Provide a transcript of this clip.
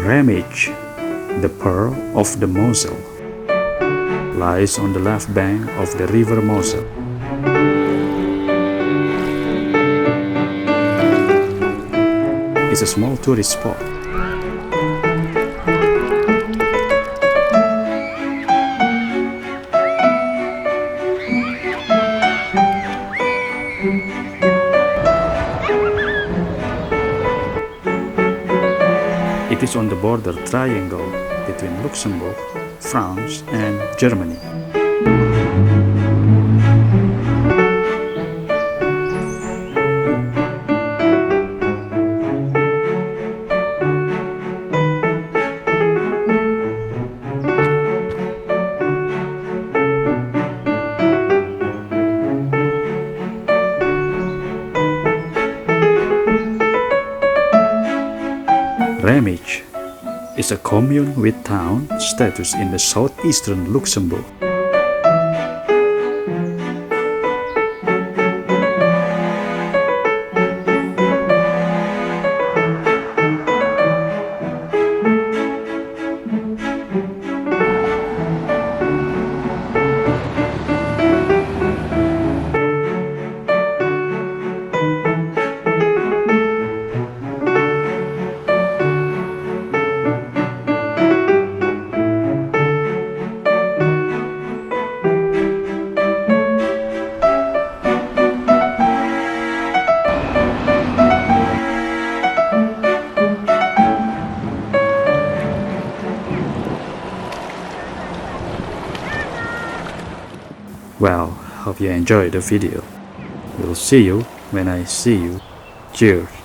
Ramage, the pearl of the Moselle, lies on the left bank of the river Moselle. It's a small tourist spot. It is on the border triangle between Luxembourg, France, and Germany. Ramage is a commune with town status in the southeastern Luxembourg. Well, hope you enjoyed the video. We'll see you when I see you. Cheers!